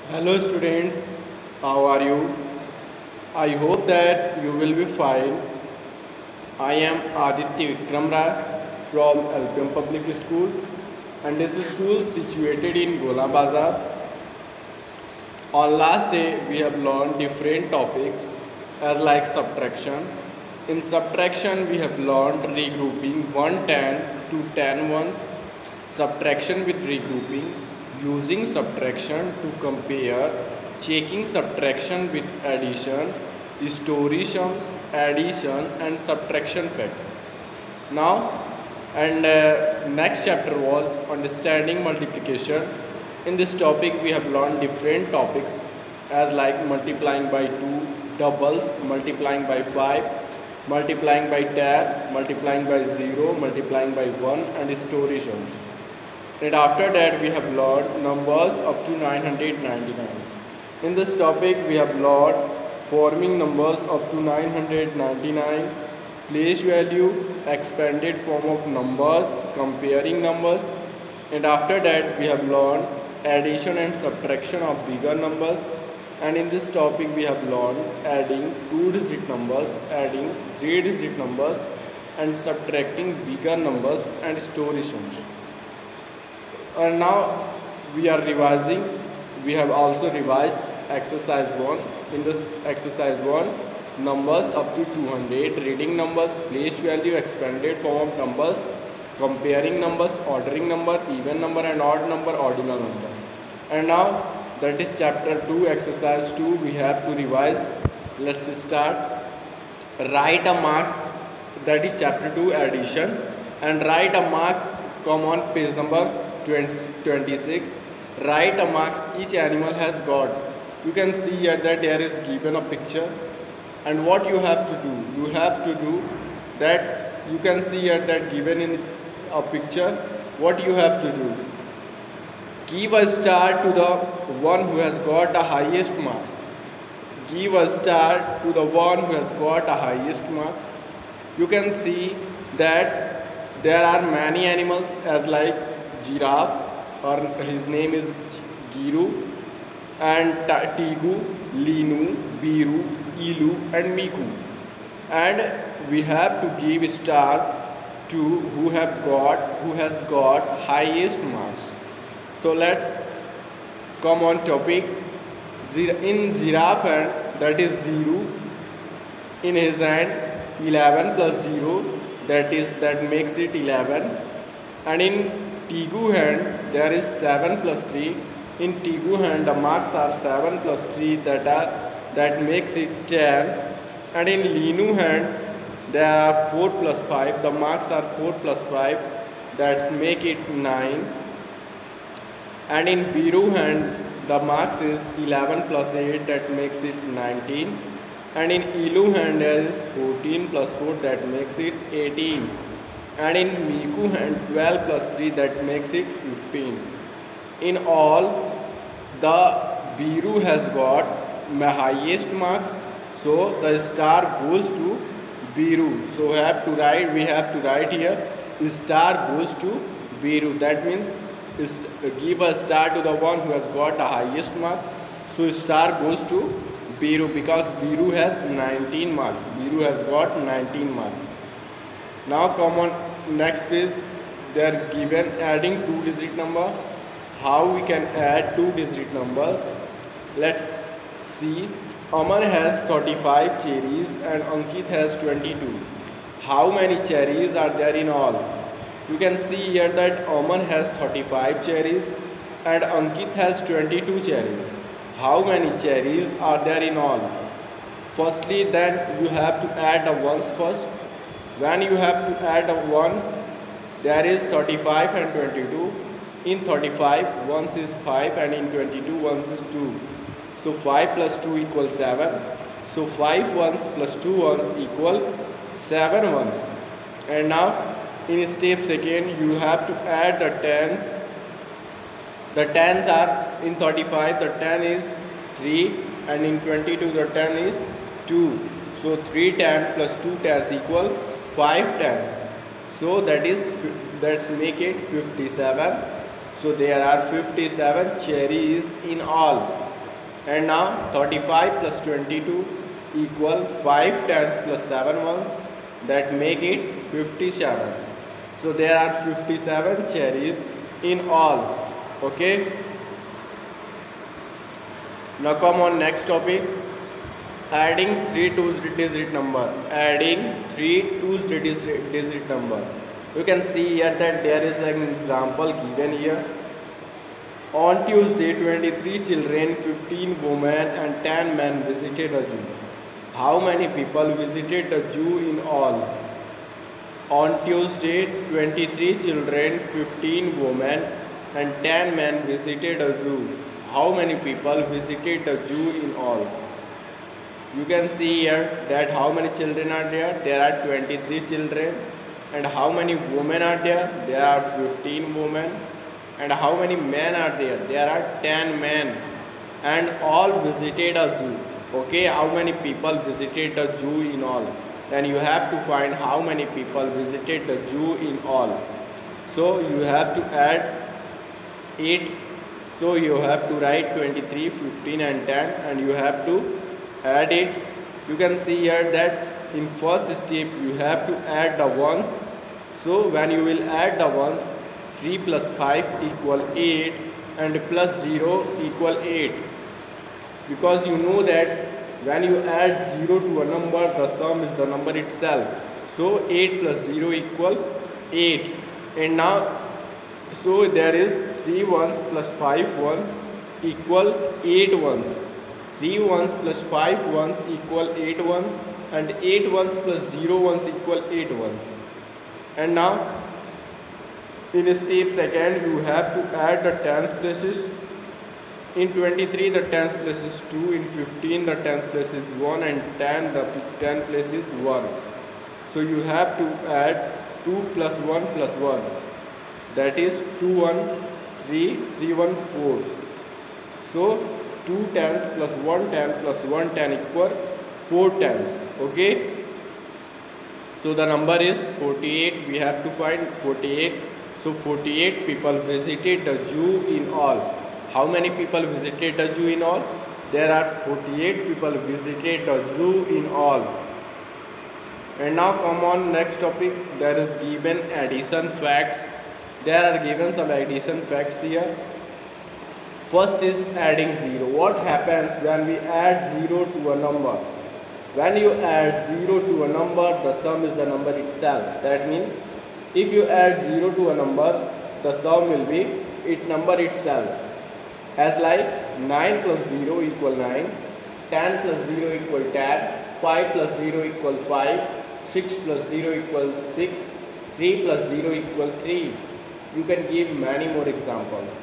Hello students, how are you? I hope that you will be fine. I am Aditya Vikram Rai from LPM Public School and this school is situated in Gola Bazar. On last day we have learned different topics as like subtraction. In subtraction we have learned regrouping 110 to 10 ones, subtraction with regrouping, using subtraction to compare, checking subtraction with addition, story sums, addition and subtraction fact. Now and next chapter was understanding multiplication. In this topic we have learned different topics as like multiplying by 2, doubles, multiplying by 5, multiplying by 10, multiplying by 0, multiplying by 1 and story sums. And after that we have learned numbers up to 999. In this topic we have learned forming numbers up to 999, place value, expanded form of numbers, comparing numbers, and after that we have learned addition and subtraction of bigger numbers. And in this topic we have learned adding 2-digit numbers, adding 3-digit numbers and subtracting bigger numbers and story sums. And now we are revising. We have also revised exercise 1. In this exercise 1, numbers up to 200, reading numbers, place value, expanded form of numbers, comparing numbers, ordering number, even number and odd number, ordinal number. And now that is chapter 2, exercise 2. We have to revise. Let's start. Write a marks, that is chapter 2, addition, and write a marks. Come on page number 26. Write a marks each animal has got. You can see here that there is given a picture, and what you have to do, you have to do that. You can see here that given in a picture, what you have to do, give a star to the one who has got the highest marks. Give a star to the one who has got the highest marks. You can see that there are many animals as like giraffe, or his name is Giru, and Tigu, Linu, Biru, Ilu and Miku. And we have to give star to who has got highest marks. So let's come on topic. In giraffe hand, that is 0. In his hand 11 plus 0, that makes it 11. And in Tigu hand there is 7 plus 3. In Tigu hand the marks are 7 plus 3, that makes it 10. And in Linu hand there are 4 plus 5, the marks are 4 plus 5, that make it 9. And in Biru hand the marks is 11 plus 8, that makes it 19. And in Ilu hand there is 14 plus 4, that makes it 18. And in Miku hand 12 plus 3, that makes it 15. In all, the Biru has got highest marks, so the star goes to Biru. So we have to write here star goes to Biru. That means give a star to the one who has got the highest mark. So star goes to Biru because Biru has 19 marks. Biru has got 19 marks. Now come on next page. They are given adding 2-digit number. How we can add 2-digit number? Let's see. Aman has 35 cherries and Ankit has 22. How many cherries are there in all? You can see here that Aman has 35 cherries and Ankit has 22 cherries. How many cherries are there in all? Firstly, then you have to add the ones first. When you have to add the ones, there is 35 and 22. In 35, ones is 5 and in 22, ones is 2. So 5 plus 2 equals 7. So 5 ones plus 2 ones equal 7 ones. And now in step second, you have to add the tens. The tens are in 35, the 10 is 3 and in 22 the 10 is 2. So 3 10 plus 2 tens equal 5 tens. So that's make it 57. So there are 57 cherries in all. And now 35 plus 22 equal 5 tens plus 7 ones, that make it 57. So there are 57 cherries in all. Okay. Now come on next topic. Adding 3 two-digit number. Adding 3 two-digit number. You can see here that there is an example given here. On Tuesday, 23 children, 15 women and 10 men visited a zoo. How many people visited the zoo in all? On Tuesday, 23 children, 15 women and 10 men visited a zoo. How many people visited the zoo in all? You can see here that how many children are there? There are 23 children. And how many women are there? There are 15 women. And how many men are there? There are 10 men. And all visited a zoo. Okay, how many people visited the zoo in all? Then you have to find how many people visited the zoo in all. So you have to add 8. So you have to write 23, 15 and 10 and you have to add it. You can see here that in first step you have to add the ones. So when you will add the ones, 3 plus 5 equal 8 and plus 0 equal 8. Because you know that when you add 0 to a number, the sum is the number itself. So 8 plus 0 equal 8. And now, so there is 3 ones plus 5 ones equal 8 ones. 3 ones plus 5 ones equal 8 ones. And 8 ones plus 0 ones equal 8 ones. And now, in step second, you have to add the tens places. In 23, the tens place is 2. In 15, the tens place is 1. And 10, the 10 place is 1. So you have to add 2 plus 1 plus 1. That is 2, 1, 3, 3, 1, 4. So 2 tens plus 1 10 plus 1 10 equal 4 tens. Okay. So the number is 48. We have to find 48. So 48 people visited the zoo in all. How many people visited the zoo in all? There are 48 people visited the zoo in all. And now come on next topic. There is given addition facts. There are given some addition facts here. First is adding 0. What happens when we add 0 to a number? When you add 0 to a number, the sum is the number itself. That means if you add 0 to a number, the sum will be its number itself. As like 9 plus 0 equal 9, 10 plus 0 equal 10, 5 plus 0 equal 5, 6 plus 0 equal 6, 3 plus 0 equal 3. You can give many more examples.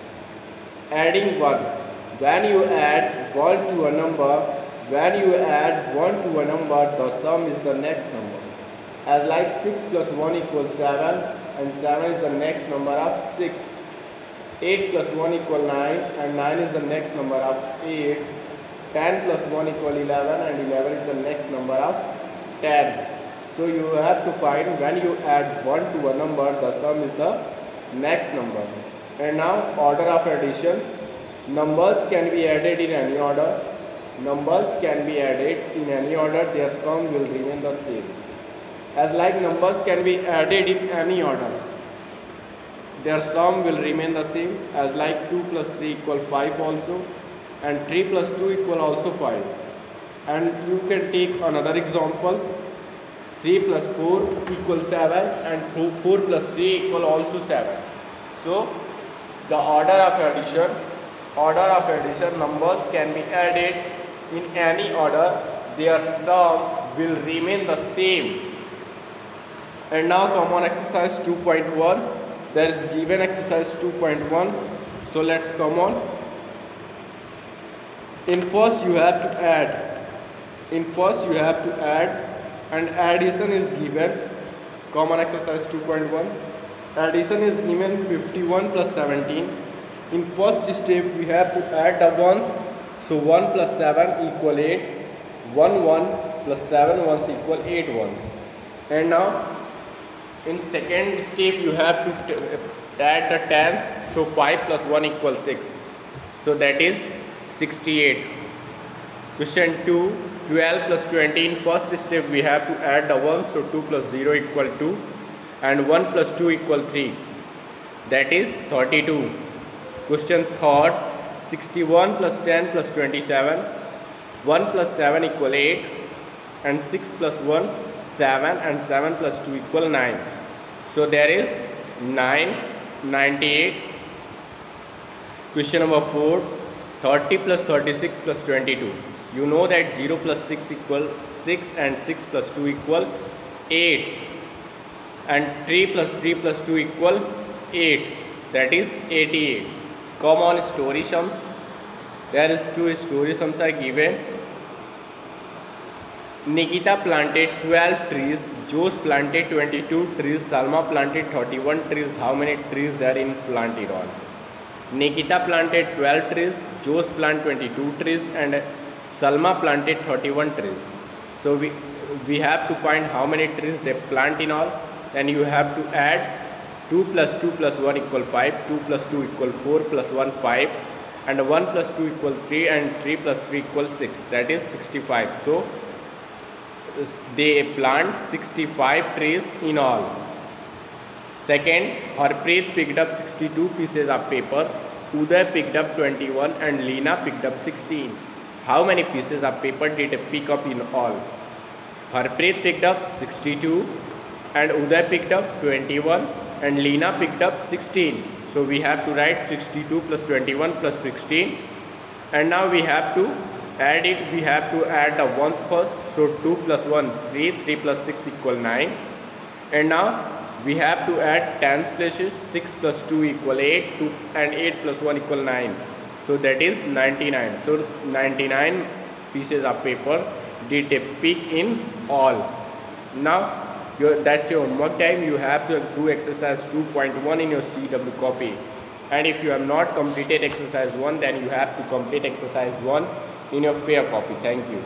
Adding 1. When you add 1 to a number, the sum is the next number. As like 6 plus 1 equals 7 and 7 is the next number of 6. 8 plus 1 equal 9 and 9 is the next number of 8. 10 plus 1 equal 11 and 11 is the next number of 10. So you have to find when you add 1 to a number, the sum is the next number. And now order of addition. Numbers can be added in any order. Numbers can be added in any order, their sum will remain the same. As like numbers can be added in any order, their sum will remain the same. As like 2 plus 3 equal 5 also, and 3 plus 2 equal also 5. And you can take another example. 3 plus 4 equal 7 and 4 plus 3 equal also 7. So the order of addition, numbers can be added in any order, their sum will remain the same. And now come on exercise 2.1. There is given exercise 2.1. So let's come on. In first you have to add. And addition is given. Common exercise 2.1. Addition is given 51 plus 17. In first step we have to add the ones. So 1 plus 7 equal 8. 1 plus 7 ones equal 8 ones. And now in second step you have to add the tens. So 5 plus 1 equals 6. So that is 68. Question 2, 12 plus 20. In first step we have to add the 1, so 2 plus 0 equal 2 and 1 plus 2 equal 3, that is 32. Question 3, 61 plus 10 plus 27, 1 plus 7 equal 8 and 6 plus 1 7 and 7 plus 2 equal 9. So there is 9, 98. Question number 4, 30 plus 36 plus 22. You know that 0 plus 6 equal 6 and 6 plus 2 equal 8 and 3 plus 3 plus 2 equal 8, that is 88. Come on, story sums. There is 2 story sums are given. Nikita planted 12 trees, Jose planted 22 trees, Salma planted 31 trees. How many trees there in planted all? Nikita planted 12 trees, Jose planted 22 trees and Salma planted 31 trees. So we have to find how many trees they plant in all. Then you have to add 2 plus 2 plus 1 equal 5, 2 plus 2 equal 4 plus 1 5 and 1 plus 2 equal 3 and 3 plus 3 equal 6, that is 65. So they plant 65 trees in all. Second, Harpreet picked up 62 pieces of paper, Uday picked up 21 and Leena picked up 16. How many pieces of paper did they pick up in all? Harpreet picked up 62 and Uday picked up 21 and Leena picked up 16. So we have to write 62 plus 21 plus 16 and now we have to add it. We have to add the ones first. So 2 plus 1 3, 3 plus 6 equal 9 and now we have to add tens places. 6 plus 2 equal 8 and 8 plus 1 equal 9. So that is 99. So 99 pieces of paper did they pick in all. Now that's your homework time. You have to do exercise 2.1 in your CW copy. And if you have not completed exercise 1, then you have to complete exercise 1 in your fair copy. Thank you.